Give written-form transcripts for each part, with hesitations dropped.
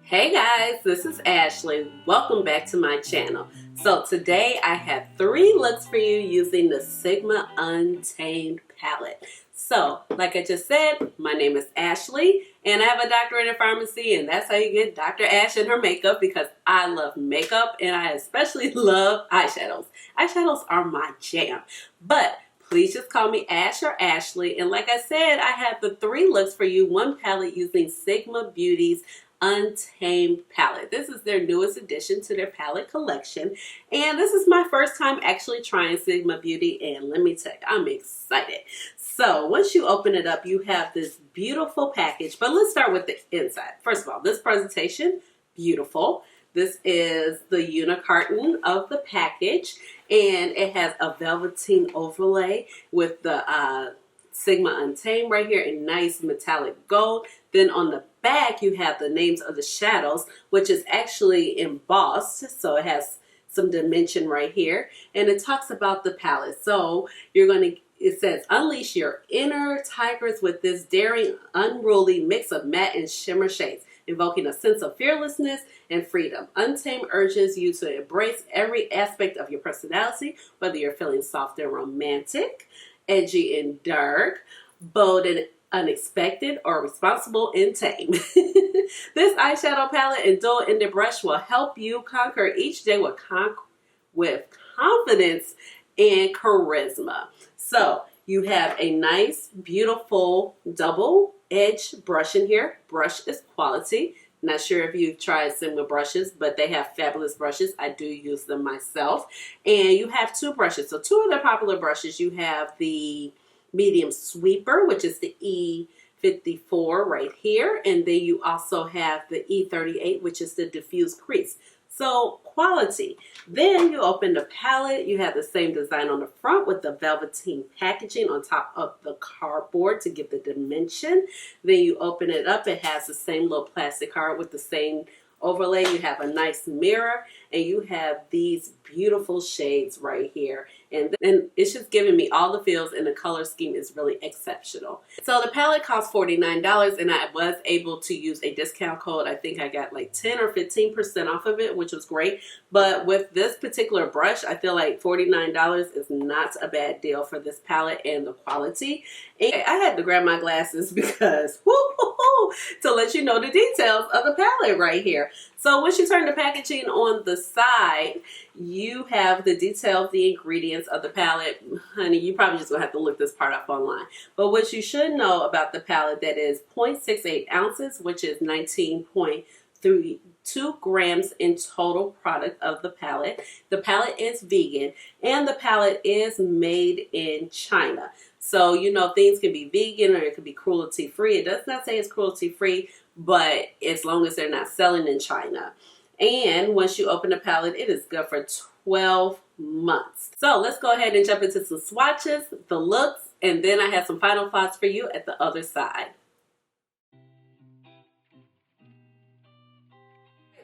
Hey guys, this is Ashley. Welcome back to my channel. So today I have 3 looks for you using the Sigma Untamed palette. So like I just said, my name is Ashley and I have a doctorate in pharmacy, and that's how you get Dr. Ash in her makeup, because I love makeup and I especially love eyeshadows. Eyeshadows are my jam. But please just call me Ash or Ashley. And like I said, I have the 3 looks for you, one palette using Sigma Beauty's Untamed palette. This is their newest addition to their palette collection, and this is my first time actually trying Sigma Beauty, and let me tell you, I'm excited. So once you open it up, you have this beautiful package, but let's start with the inside. First of all, this presentation, beautiful. This is the unicarton of the package, and it has a velveteen overlay with the Sigma Untamed right here in nice metallic gold. Then on the back you have the names of the shadows, which is actually embossed, so it has some dimension right here, and it talks about the palette. So you're going to, it says, unleash your inner tigers with this daring, unruly mix of matte and shimmer shades, invoking a sense of fearlessness and freedom. Untamed urges you to embrace every aspect of your personality, whether you're feeling soft and romantic, edgy and dark, bold and unexpected, or responsible and tame. This eyeshadow palette and dual-ended brush will help you conquer each day with confidence and charisma. So you have a nice, beautiful double-edged brush in here. Brush is quality. Not sure if you've tried Sigma brushes, but they have fabulous brushes. I do use them myself. And you have 2 brushes. So 2 of their popular brushes, you have the medium sweeper, which is the E54 right here. And then you also have the E38, which is the diffuse crease. So quality. Then you open the palette. You have the same design on the front with the velveteen packaging on top of the cardboard to give the dimension. Then you open it up. It has the same little plastic card with the same overlay. You have a nice mirror, and you have these beautiful shades right here. And then it's just giving me all the feels, and the color scheme is really exceptional. So the palette costs $49, and I was able to use a discount code. I think I got like 10 or 15% off of it, which was great. But with this particular brush, I feel like $49 is not a bad deal for this palette and the quality. And I had to grab my glasses because to let you know the details of the palette right here. So once you turn the packaging on the side, you have the detail of the ingredients of the palette. Honey, you probably just gonna have to look this part up online. But what you should know about the palette, that is 0.68 ounces, which is 19.32 grams in total product of the palette. The palette is vegan, and the palette is made in China. So, you know, things can be vegan or it could be cruelty free. It does not say it's cruelty free, but as long as they're not selling in China. And once you open the palette, it is good for 12 months. So let's go ahead and jump into some swatches, the looks, and then I have some final thoughts for you at the other side.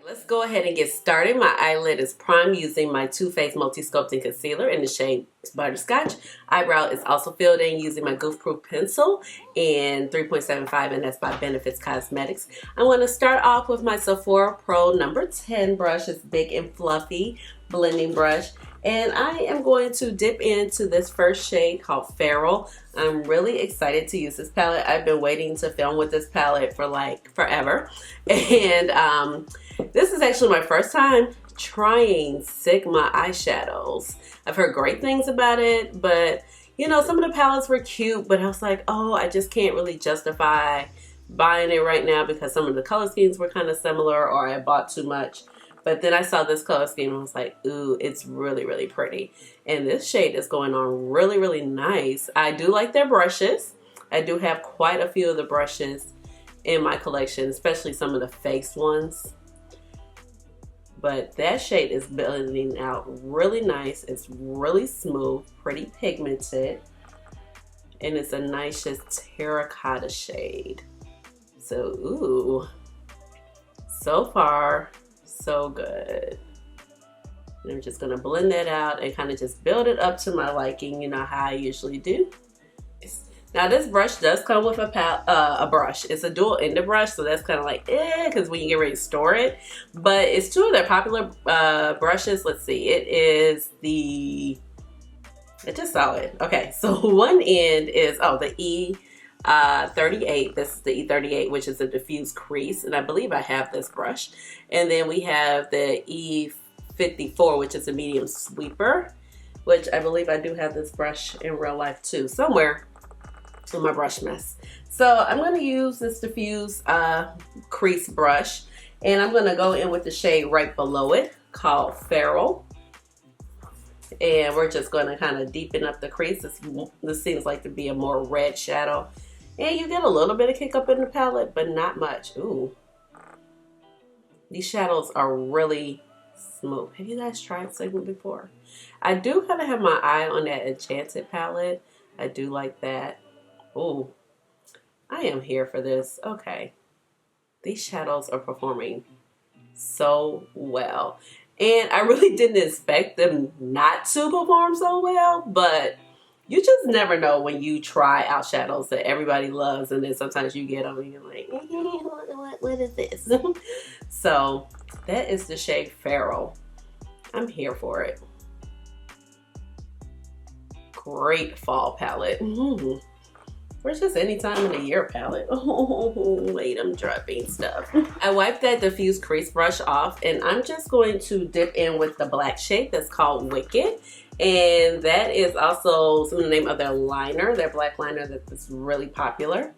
Let's go ahead and get started. My eyelid is primed using my Too Faced Multi-Sculpting Concealer in the shade Butterscotch. Eyebrow is also filled in using my Goof Proof Pencil in 3.75, and that's by Benefits Cosmetics. I want to start off with my Sephora Pro number 10 brush. It's big and fluffy blending brush. And I am going to dip into this first shade called Feral. I'm really excited to use this palette. I've been waiting to film with this palette for like forever. And this is actually my first time trying Sigma eyeshadows. I've heard great things about it, but you know, some of the palettes were cute, but I was like, oh, I just can't really justify buying it right now because some of the color schemes were kind of similar, or I bought too much. But then I saw this color scheme and I was like, ooh, it's really, really pretty. And this shade is going on really, really nice. I do like their brushes. I do have quite a few of the brushes in my collection, especially some of the face ones. But that shade is blending out really nice. It's really smooth, pretty pigmented. And it's a nice just terracotta shade. So, ooh, so far, so good. And I'm just gonna blend that out and kind of just build it up to my liking, you know how I usually do. Now this brush does come with a brush. It's a dual-ended brush, so that's kind of like because when you get ready to store it. But it's two of their popular brushes. Let's see, it's just solid. Okay, so one end is the E38. This is the E38, which is a diffuse crease, and I believe I have this brush. And then we have the E54, which is a medium sweeper, which I believe I do have this brush in real life too, somewhere in my brush mess. So I'm going to use this diffuse crease brush, and I'm going to go in with the shade right below it called Feral. And we're just going to kind of deepen up the crease. This seems like to be a more red shadow. And you get a little bit of kick up in the palette, but not much. Ooh. These shadows are really smooth. Have you guys tried Sigma before? I do kind of have my eye on that Enchanted palette. I do like that. Ooh. I am here for this. Okay. These shadows are performing so well. And I really didn't expect them not to perform so well, but you just never know when you try out shadows that everybody loves, and then sometimes you get them and you're like, what is this? So that is the shade Feral. I'm here for it. Great fall palette. Or just any time in the year palette. Oh, wait, I'm dropping stuff. I wiped that diffuse crease brush off, and I'm just going to dip in with the black shade that's called Wicked. And that is also some of the name of their liner, their black liner that's really popular.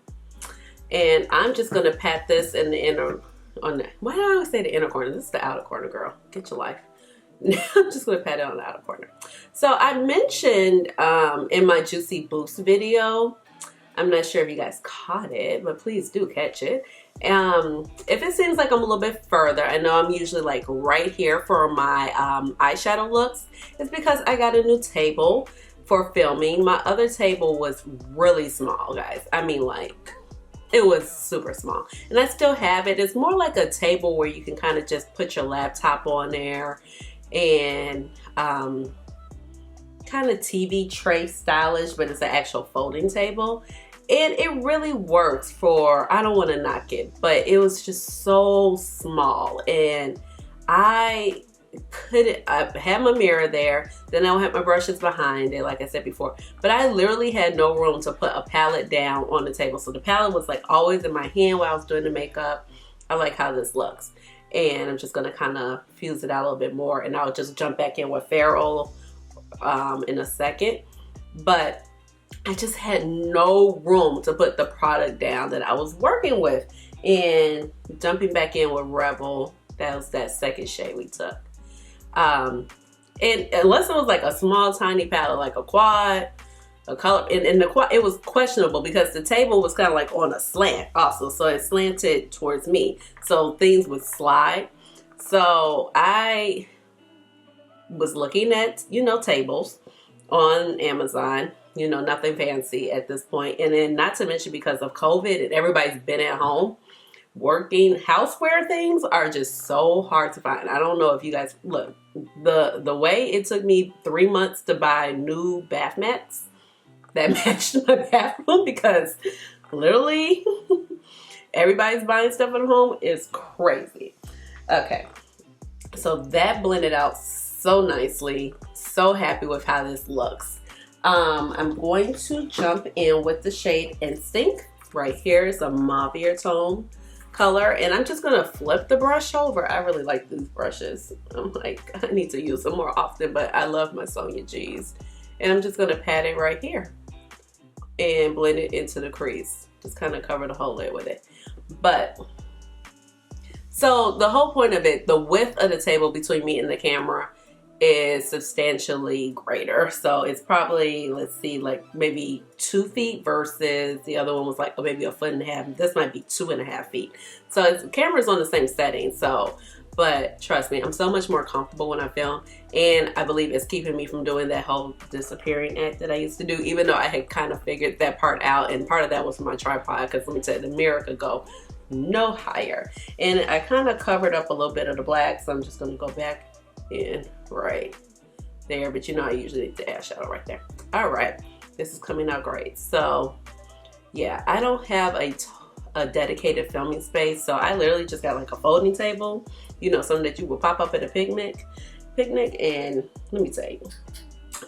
And I'm just going to pat this in the inner, why do I always say the inner corner? This is the outer corner, girl. Get your life. I'm just going to pat it on the outer corner. So I mentioned in my Juicy Boost video, I'm not sure if you guys caught it, but please do catch it. If it seems like I'm a little bit further, I know I'm usually like right here for my eyeshadow looks. It's because I got a new table for filming. My other table was really small, guys. I mean, like, it was super small. And I still have it. It's more like a table where you can kind of just put your laptop on there and kind of TV tray stylish, but it's an actual folding table. And it really works for, I don't want to knock it, but it was just so small. And I had my mirror there, then I had my brushes behind it, like I said before, but I literally had no room to put a palette down on the table. So the palette was like always in my hand while I was doing the makeup. I like how this looks. And I'm just going to kind of fuse it out a little bit more, and I'll just jump back in with Feral in a second. But I just had no room to put the product down that I was working with. And jumping back in with Rebel, that was that second shade we took. And unless it was like a small tiny palette, like a quad, a color, and the quad, it was questionable because the table was kind of like on a slant also, so it slanted towards me, so things would slide. So I was looking at, you know, tables on Amazon, you know, nothing fancy at this point. And then not to mention because of COVID and everybody's been at home working, houseware things are just so hard to find. I don't know if you guys look, the way it took me 3 months to buy new bath mats that matched my bathroom, because literally everybody's buying stuff at home is crazy. Okay, so that blended out so nicely. So happy with how this looks. I'm going to jump in with the shade Instinct. Right here is a mauve tone color, and I'm just gonna flip the brush over. I really like these brushes. I'm like, I need to use them more often, but I love my Sonia G's. And I'm just gonna pat it right here and blend it into the crease. Just kind of cover the whole lid with it. But so the whole point of it, the width of the table between me and the camera is substantially greater. So it's probably, let's see, like maybe 2 feet versus the other one was like maybe 1.5 feet. This might be 2.5 feet. So the camera's on the same setting. So, but trust me, I'm so much more comfortable when I film, and I believe it's keeping me from doing that whole disappearing act that I used to do, even though I had kind of figured that part out, and part of that was for my tripod, because let me tell you, the mirror could go no higher. And I kind of covered up a little bit of the black, so I'm just going to go back in right there, but you know I usually need the eyeshadow right there. All right, this is coming out great. So yeah, I don't have a dedicated filming space, so I literally just got like a folding table, you know, something that you would pop up at a picnic. And let me tell you,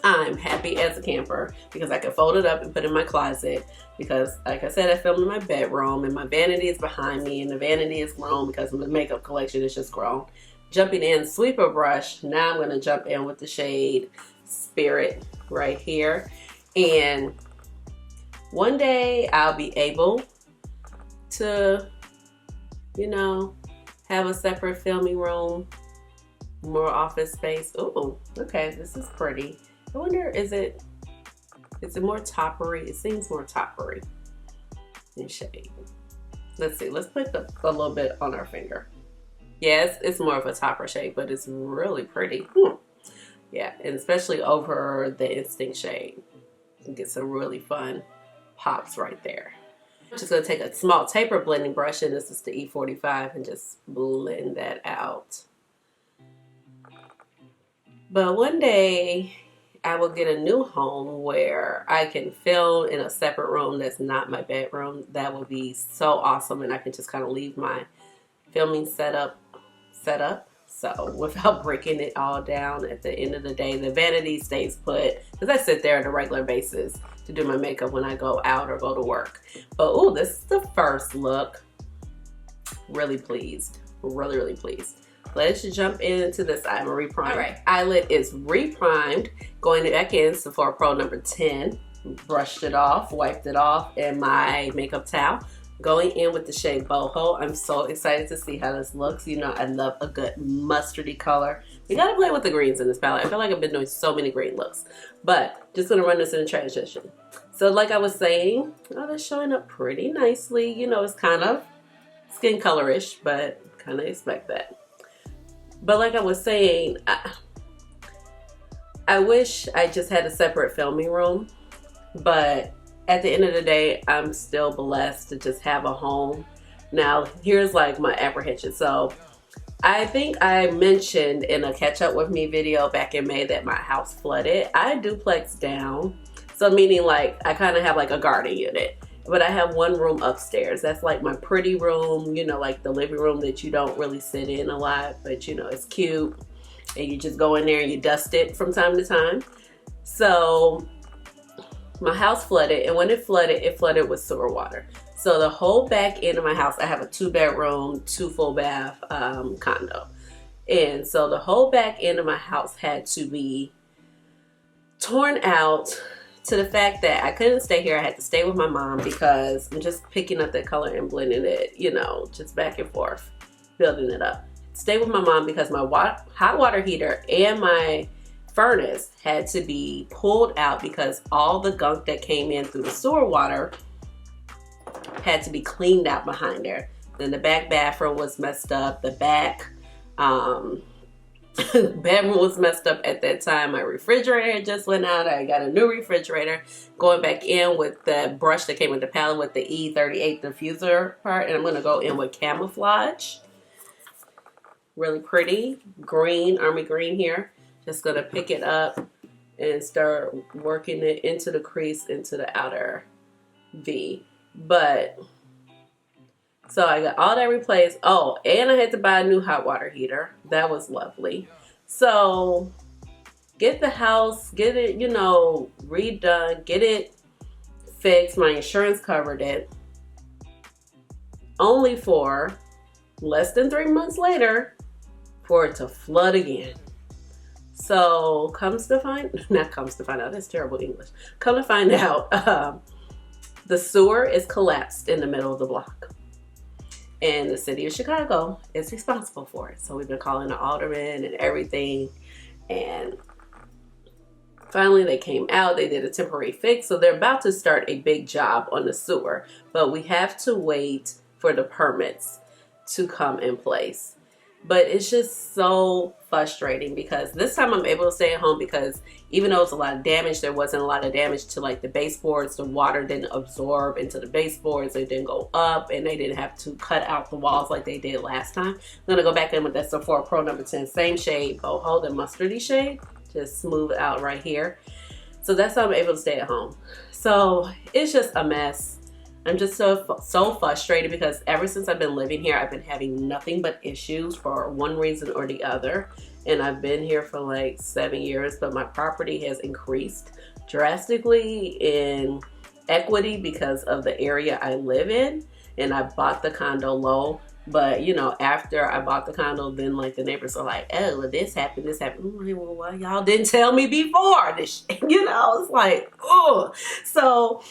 I'm happy as a camper because I can fold it up and put it in my closet, because like I said, I filmed in my bedroom and my vanity is behind me, and the vanity is grown because my makeup collection is just grown. Jumping in, sweeper brush, now I'm going to jump in with the shade Spirit right here. And one day I'll be able to, you know, have a separate filming room, more office space. Oh, okay, this is pretty. I wonder, is it more toppery? It seems more toppery in shade. Let's see, let's put a little bit on our finger. Yeah, it's more of a topper shade, but it's really pretty. Yeah, and especially over the Instinct shade. You can get some really fun pops right there. I'm just going to take a small taper blending brush, and this is the E45, and just blend that out. But one day I will get a new home where I can film in a separate room that's not my bedroom. That would be so awesome, and I can just kind of leave my filming setup set up, so without breaking it all down. At the end of the day, the vanity stays put because I sit there on a regular basis to do my makeup when I go out or go to work. But oh, this is the first look. Really pleased, really pleased. Let's jump into this eye. I'm gonna reprime. All right, eyelid is reprimed. Going back in, Sephora Pro number 10. Brushed it off, wiped it off in my makeup towel. Going in with the shade Boho. I'm so excited to see how this looks. You know, I love a good mustardy color. You gotta play with the greens in this palette. I feel like I've been doing so many green looks. But just gonna run this in a transition. So like I was saying, oh, that's showing up pretty nicely. You know, it's kind of skin colorish, but kind of expect that. But like I was saying, I wish I just had a separate filming room, but at the end of the day, I'm still blessed to just have a home. Now, here's like my apprehension. So I think I mentioned in a catch up with me video back in May that my house flooded. I duplex down. So meaning like I kind of have like a garden unit, but I have one room upstairs. That's like my pretty room, you know, like the living room that you don't really sit in a lot, but you know, it's cute. And you just go in there and you dust it from time to time. So my house flooded, and when it flooded with sewer water. So the whole back end of my house, I have a 2-bedroom, 2 full bath condo. And so the whole back end of my house had to be torn out, to the fact that I couldn't stay here. I had to stay with my mom because I'm just picking up that color and blending it, you know, just back and forth, building it up. Stay with my mom because my hot water heater and my furnace had to be pulled out because all the gunk that came in through the sewer water had to be cleaned out behind there. Then the back bathroom was messed up. The back bedroom was messed up at that time. My refrigerator had just went out. I got a new refrigerator. Going back in with the brush that came with the palette with the E38 diffuser part, and I'm going to go in with Camouflage. Really pretty green, army green here. Just gonna pick it up and start working it into the crease, into the outer V. But, so I got all that replaced. Oh, and I had to buy a new hot water heater. That was lovely. So, get the house, get it, you know, redone, get it fixed. My insurance covered it. Only for less than 3 months later for it to flood again. So not comes to find out, that's terrible English. Come to find out, the sewer is collapsed in the middle of the block. And the city of Chicago is responsible for it. So we've been calling the alderman and everything. And finally they came out, they did a temporary fix. So they're about to start a big job on the sewer. But we have to wait for the permits to come in place. But it's just so frustrating because this time I'm able to stay at home because even though it's a lot of damage, there wasn't a lot of damage to like the baseboards. The water didn't absorb into the baseboards. It didn't go up, and they didn't have to cut out the walls like they did last time. I'm going to go back in with that Sephora Pro number 10. Same shade, Boho, the mustardy shade. Just smooth it out right here. So that's how I'm able to stay at home. So it's just a mess. I'm just so frustrated because ever since I've been living here, I've been having nothing but issues for one reason or the other. And I've been here for like 7 years, but my property has increased drastically in equity because of the area I live in. And I bought the condo low. But, you know, after I bought the condo, then like the neighbors are like, oh, well, this happened, this happened. I'm like, well, why y'all didn't tell me before this shit? You know, it's like, oh. So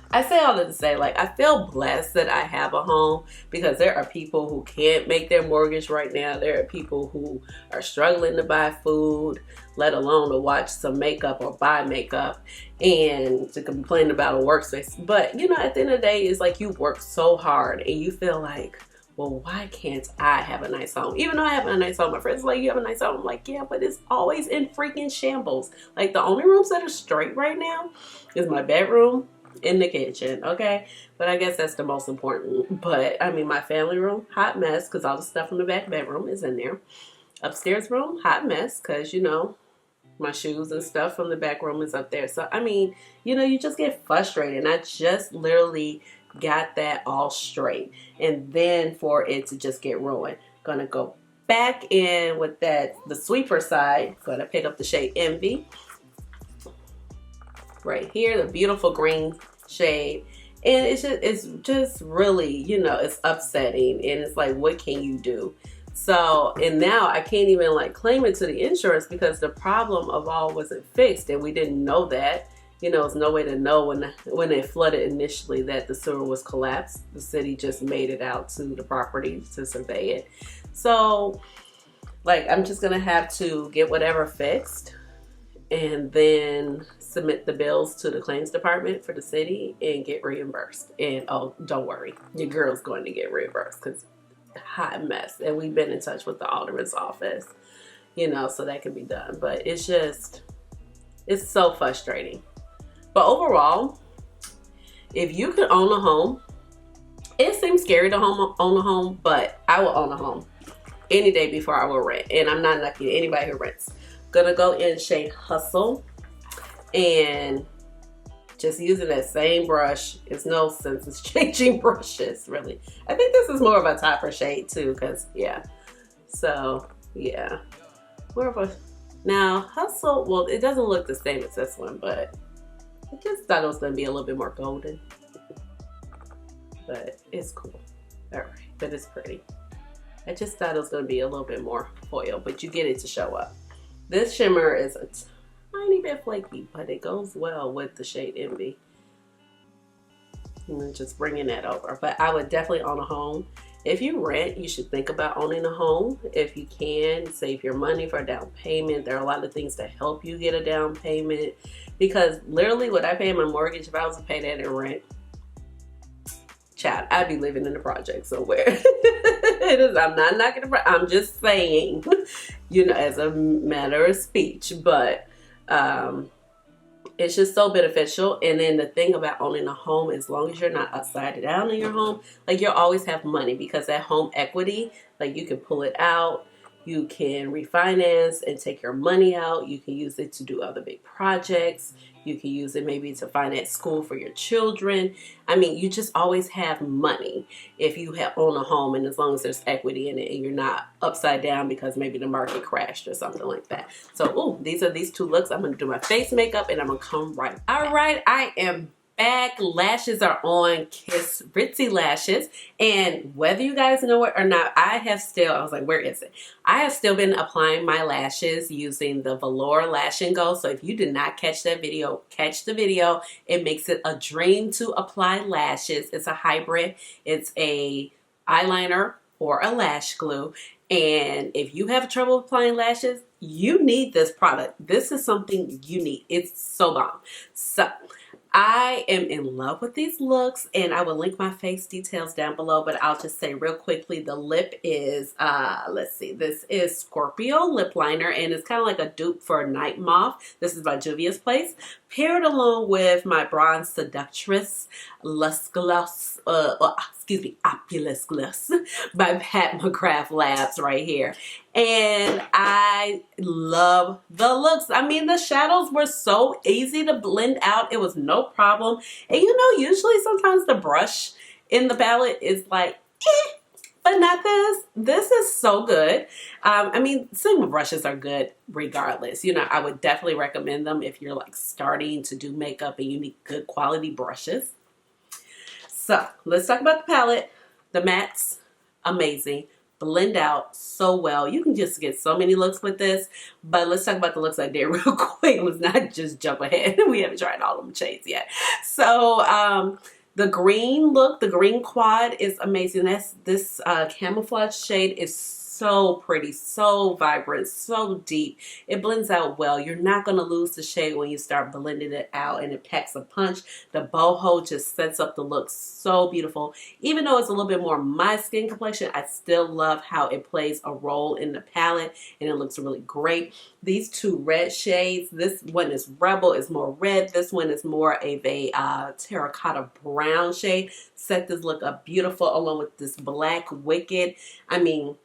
I say all that to say, like, I feel blessed that I have a home because there are people who can't make their mortgage right now. There are people who are struggling to buy food, let alone to watch some makeup or buy makeup, and to complain about a workspace. But, you know, at the end of the day, it's like you work so hard and you feel like, well, why can't I have a nice home? Even though I have a nice home, my friends are like, you have a nice home. I'm like, yeah, but it's always in freaking shambles. Like, the only rooms that are straight right now is my bedroom in the kitchen, okay? But I guess that's the most important. But I mean, my family room, hot mess because all the stuff from the back bedroom is in there. Upstairs room, hot mess because, you know, my shoes and stuff from the back room is up there. So I mean, you know, you just get frustrated. And I just literally got that all straight, and then for it to just get ruined, gonna go back in with that, the sweeper side. Gonna pick up the shade Envy right here, the beautiful green shade. And it's just really, you know, it's upsetting. And it's like, what can you do? So, and now I can't even like claim it to the insurance because the problem of all wasn't fixed, and we didn't know that. You know, there's no way to know when it flooded initially that the sewer was collapsed. The city just made it out to the property to survey it. So, like, I'm just gonna have to get whatever fixed and then submit the bills to the claims department for the city and get reimbursed. And oh, don't worry, your girl's going to get reimbursed because hot mess. And we've been in touch with the alderman's office, you know, so that can be done. But it's just, it's so frustrating. But overall, if you could own a home, it seems scary to own a home, but I will own a home any day before I will rent. And I'm not knocking anybody who rents. Gonna go in shade Hustle and just using that same brush. It's no sense in changing brushes, really. I think this is more of a topper shade too, because yeah. So yeah, more of a, now Hustle, well, it doesn't look the same as this one, but I just thought it was gonna be a little bit more golden, but it's cool. All right, but it's pretty. I just thought it was gonna be a little bit more foil, but you get it to show up. This shimmer is a tiny bit flaky, but it goes well with the shade Envy. And then just bringing that over. But I would definitely own a home. If you rent, you should think about owning a home. If you can, save your money for a down payment. There are a lot of things to help you get a down payment. Because literally what I pay in my mortgage, if I was to pay that in rent, child, I'd be living in the project somewhere. It is, I'm not knocking the, I'm just saying, you know, as a matter of speech, but it's just so beneficial. And then the thing about owning a home, as long as you're not upside down in your home, like you'll always have money because that home equity, like you can pull it out, you can refinance and take your money out. You can use it to do other big projects. You can use it maybe to finance school for your children. I mean, you just always have money if you own a home, and as long as there's equity in it and you're not upside down because maybe the market crashed or something like that. So, ooh, these are these two looks. I'm going to do my face makeup and I'm going to come right back. All right, I am back. Lashes are on Kiss Ritzy lashes, and whether you guys know it or not, I was like, where is it? I have still been applying my lashes using the Velour Lash Go. So if you did not catch that video, catch the video. It makes it a dream to apply lashes. It's a hybrid. It's a eyeliner or a lash glue. And if you have trouble applying lashes, you need this product. This is something you need. It's so bomb. So I am in love with these looks, and I will link my face details down below, but I'll just say real quickly, the lip is, let's see, this is Scorpio lip liner, and it's kind of like a dupe for Night Moth. This is by Juvia's Place, paired along with my bronze Seductress Lush Gloss, OpuLust Gloss by Pat McGrath Labs right here. And I love the looks. I mean, the shadows were so easy to blend out. It was no problem. And you know, usually sometimes the brush in the palette is like, but not this. This is so good. I mean, Sigma brushes are good regardless. You know, I would definitely recommend them if you're like starting to do makeup and you need good quality brushes. So let's talk about the palette. The mattes, amazing. Blend out so well. You can just get so many looks with this. But let's talk about the looks I did real quick. Let's not just jump ahead. We haven't tried all of them shades yet. So the green look, the green quad is amazing. This camouflage shade is so pretty, so vibrant, so deep. It blends out well. You're not going to lose the shade when you start blending it out, and it packs a punch. The boho just sets up the look so beautiful. Even though it's a little bit more my skin complexion, I still love how it plays a role in the palette, and it looks really great. These two red shades, this one is Rebel, is more red. This one is more of a terracotta brown shade. Set this look up beautiful along with this black Wicked. I mean,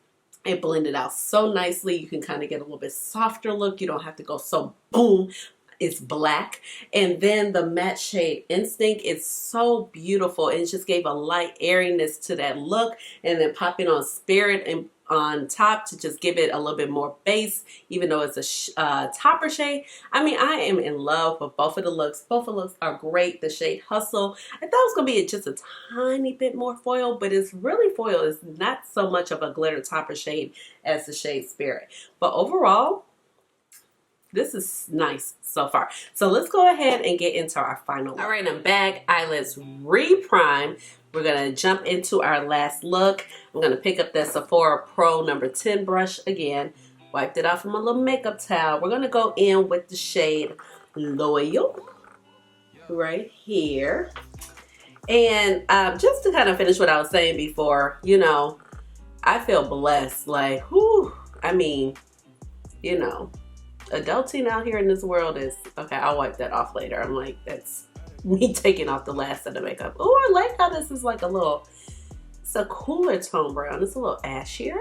it blended out so nicely. You can kind of get a little bit softer look. You don't have to go so boom. It's black. And then the matte shade Instinct is so beautiful. It just gave a light airiness to that look. And then popping on Spirit and on top to just give it a little bit more base, even though it's a topper shade. I mean, I am in love with both of the looks. Both of the looks are great. The shade Hustle, I thought it was going to be just a tiny bit more foil, but it's really foil. It's not so much of a glitter topper shade as the shade Spirit. But overall, this is nice so far. So let's go ahead and get into our final look. All right, I'm back. Eyelids re-prime. We're going to jump into our last look. I'm going to pick up that Sephora Pro number 10 brush again. Wiped it off with my little makeup towel. We're going to go in with the shade Loyal right here. And just to kind of finish what I was saying before, you know, I feel blessed. Like, whew, I mean, you know, adulting out here in this world is, okay, I'll wipe that off later. I'm like, that's me taking off the last of the makeup. Oh, I like how this is like a little, it's a cooler tone brown. It's a little ashier.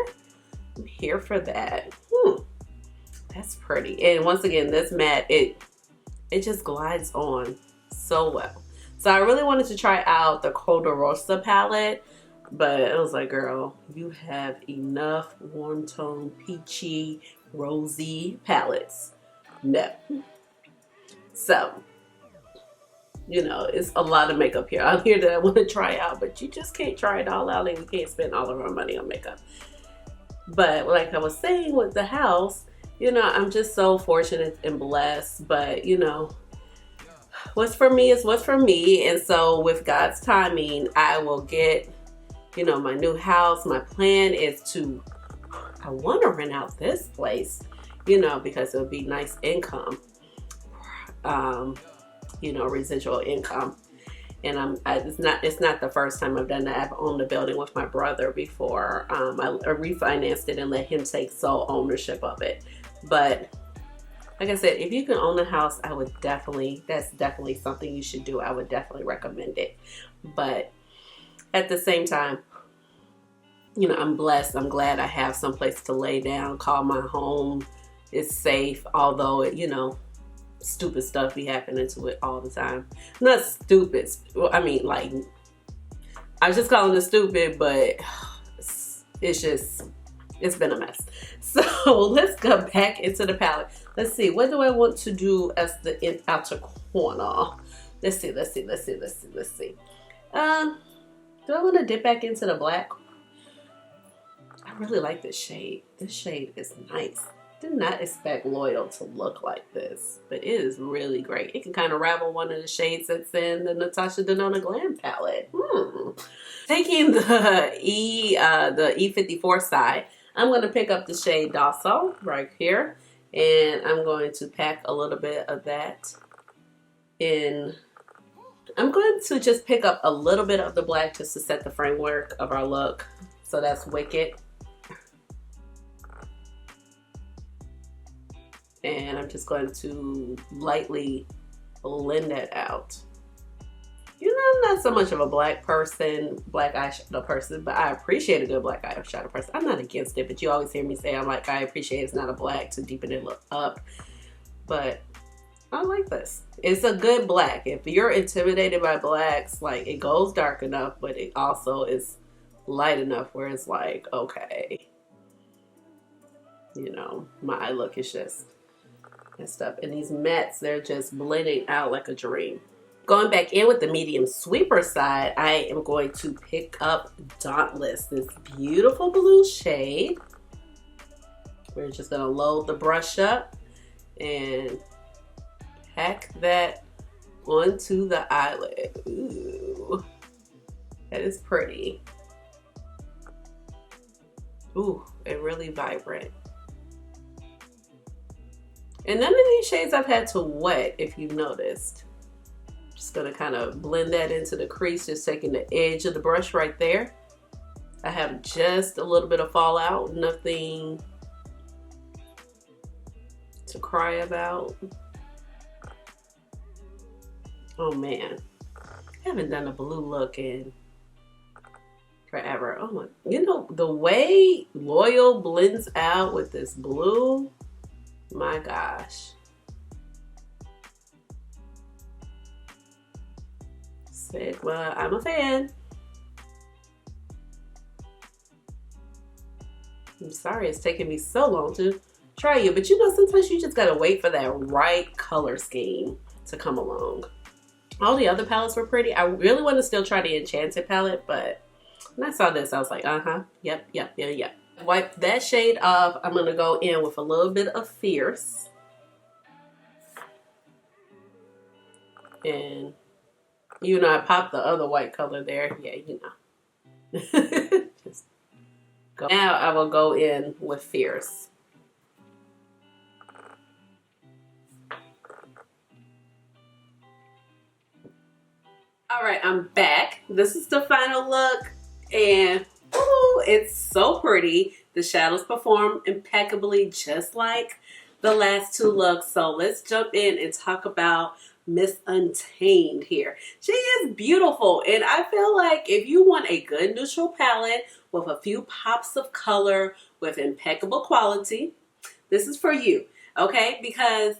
I'm here for that. That's pretty. And once again, this matte, it just glides on so well. So I really wanted to try out the Color Rosa palette, but it was like, girl, you have enough warm tone, peachy, rosy palettes. No. So, you know, it's a lot of makeup here out here that I want to try out, but you just can't try it all out, and we can't spend all of our money on makeup. But like I was saying with the house, you know, I'm just so fortunate and blessed. But, you know, what's for me is what's for me. And so with God's timing, I will get, you know, my new house. My plan is to, I want to rent out this place, you know, because it would be nice income, you know, residual income. And it's not the first time I've done that. I've owned a building with my brother before. I refinanced it and let him take sole ownership of it. But like I said, if you can own a house, I would definitely, that's definitely something you should do. I would definitely recommend it. But at the same time, you know, I'm blessed. I'm glad I have some place to lay down, call my home. It's safe, although it, you know, stupid stuff be happening to it all the time. Not stupid. I mean, like, I was just calling it stupid, but it's just, it's been a mess. So let's go back into the palette. Let's see, what do I want to do as the outer corner? Let's see. Do I want to dip back into the black? I really like this shade. This shade is nice. Did not expect Loyal to look like this, but it is really great. It can kind of rival one of the shades that's in the Natasha Denona Glam palette. Taking the E54 side, I'm going to pick up the shade Docile right here, and I'm going to pack a little bit of that in. I'm going to just pick up a little bit of the black just to set the framework of our look. So that's Wicked. And I'm just going to lightly blend that out. You know, I'm not so much of a black eyeshadow person, but I appreciate a good black eyeshadow person. I'm not against it, but you always hear me say I appreciate it's not a black to deepen it up. But I like this. It's a good black. If you're intimidated by blacks, like, it goes dark enough, but it also is light enough where it's like, okay, you know, my eye look is just messed up. And these mattes, they're just blending out like a dream. Going back in with the medium sweeper side, I am going to pick up Dauntless, this beautiful blue shade. We're just gonna load the brush up and pack that onto the eyelid. Ooh, that is pretty. Ooh, and really vibrant. And none of these shades I've had to wet, if you've noticed. Just gonna kind of blend that into the crease, just taking the edge of the brush right there. I have just a little bit of fallout, nothing to cry about. Oh man, I haven't done a blue look in forever. Oh my, you know, the way Loyal blends out with this blue, my gosh. Sigma, I'm a fan. I'm sorry it's taking me so long to try you, but you know, sometimes you just gotta wait for that right color scheme to come along. All the other palettes were pretty. I really want to still try the Enchanted palette, but when I saw this, I was like, yep. Wipe that shade off. I'm gonna go in with a little bit of Fierce. And you know, I popped the other white color there. Yeah, you know. Just go. Now I will go in with Fierce. All right, I'm back. This is the final look, and ooh, it's so pretty. The shadows perform impeccably, just like the last two looks. So let's jump in and talk about Miss Untamed here. She is beautiful, and I feel like if you want a good neutral palette with a few pops of color with impeccable quality, this is for you, okay? Because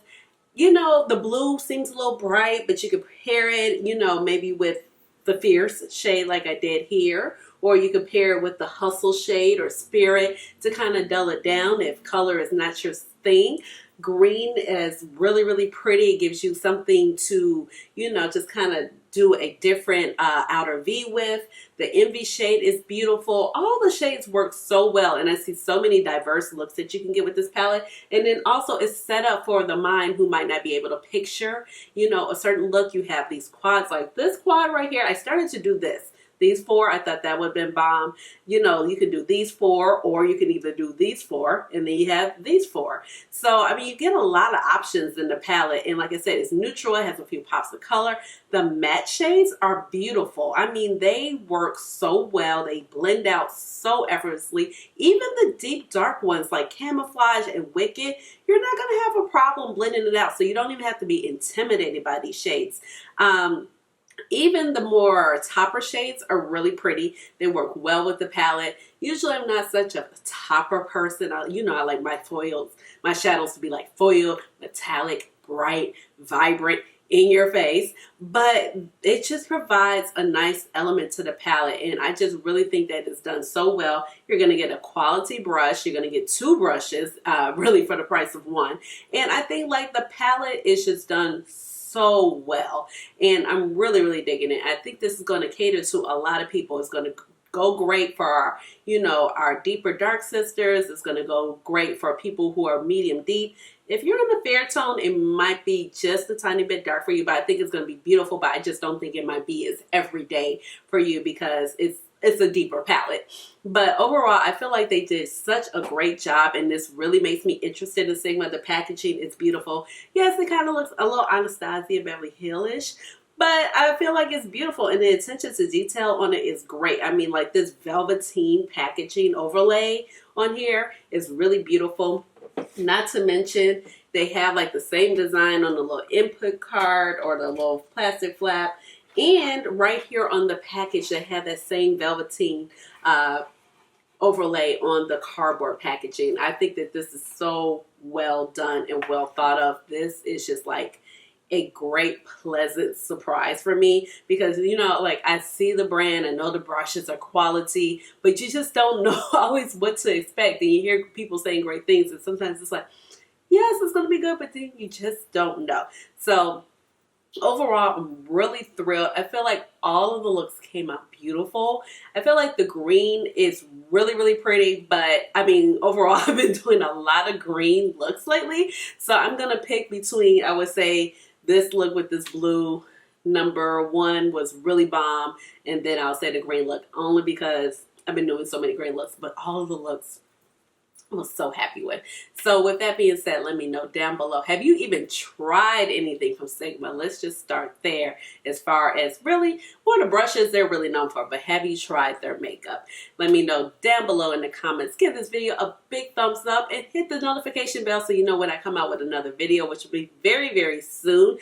you know, the blue seems a little bright, but you could pair it, you know, maybe with the Fierce shade like I did here, or you could pair it with the Hustle shade or Spirit to kind of dull it down if color is not your thing. Green is really, really pretty. It gives you something to, you know, just kind of do a different outer V with. The Envy shade is beautiful. All the shades work so well, and I see so many diverse looks that you can get with this palette. And then also it's set up for the mind who might not be able to picture, you know, a certain look. You have these quads like this quad right here. I started to do this. These four, I thought that would have been bomb. You know, you can do these four, or you can either do these four, and then you have these four. So, I mean, you get a lot of options in the palette. And like I said, it's neutral. It has a few pops of color. The matte shades are beautiful. I mean, they work so well. They blend out so effortlessly. Even the deep dark ones like Camouflage and Wicked, you're not going to have a problem blending it out. So you don't even have to be intimidated by these shades. Even the more topper shades are really pretty. They work well with the palette. Usually I'm not such a topper person. You know, I like my foils, my shadows to be like foiled, metallic, bright, vibrant, in your face. But it just provides a nice element to the palette. And I just really think that it's done so well. You're going to get a quality brush. You're going to get two brushes, really for the price of one. And I think like the palette is just done so well, and I'm really, really digging it. I think this is going to cater to a lot of people. It's going to go great for our, you know, our deeper dark sisters. It's going to go great for people who are medium deep. If you're in a fair tone, it might be just a tiny bit dark for you, but I think it's going to be beautiful. But I just don't think it might be as everyday for you because it's a deeper palette. But overall, I feel like they did such a great job, and this really makes me interested in Sigma. The packaging is beautiful. Yes, it kind of looks a little Anastasia Beverly Hills-ish, but I feel like it's beautiful, and the attention to detail on it is great. I mean, like this velveteen packaging overlay on here is really beautiful. Not to mention, they have like the same design on the little input card or the little plastic flap. And right here on the package, they have that same velveteen overlay on the cardboard packaging. I think that this is so well done and well thought of. This is just like a great, pleasant surprise for me because, you know, like I see the brand, I know the brushes are quality, but you just don't know always what to expect. And you hear people saying great things, and sometimes it's like, yes, it's going to be good, but then you just don't know. So overall, I'm really thrilled. I feel like all of the looks came out beautiful. I feel like the green is really, really pretty, but I mean, overall, I've been doing a lot of green looks lately. So I'm going to pick between, I would say, this look with this blue number one was really bomb. And then I'll say the green look only because I've been doing so many green looks, but all of the looks I was so happy with. So with that being said, let me know down below. Have you even tried anything from Sigma? Let's just start there as far as really what the brushes they're really known for. But have you tried their makeup? Let me know down below in the comments. Give this video a big thumbs up and hit the notification bell so you know when I come out with another video, which will be very, very soon.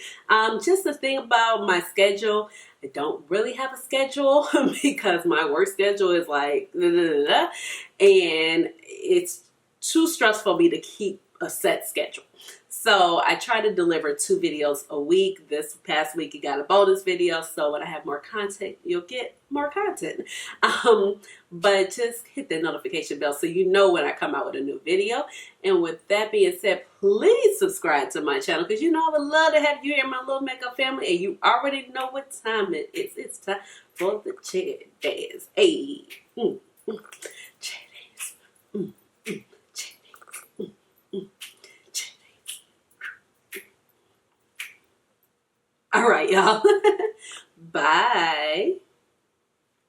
Just the thing about my schedule, I don't really have a schedule because my work schedule is like, and it's too stressful for me to keep a set schedule. So I try to deliver 2 videos a week. This past week you got a bonus video, so when I have more content, you'll get more content. But just hit the notification bell so you know when I come out with a new video. And with that being said, please subscribe to my channel because you know I would love to have you in my little makeup family, and you already know what time it is. It's time for the chair dance. Hey, chair dance. All right, y'all. Bye.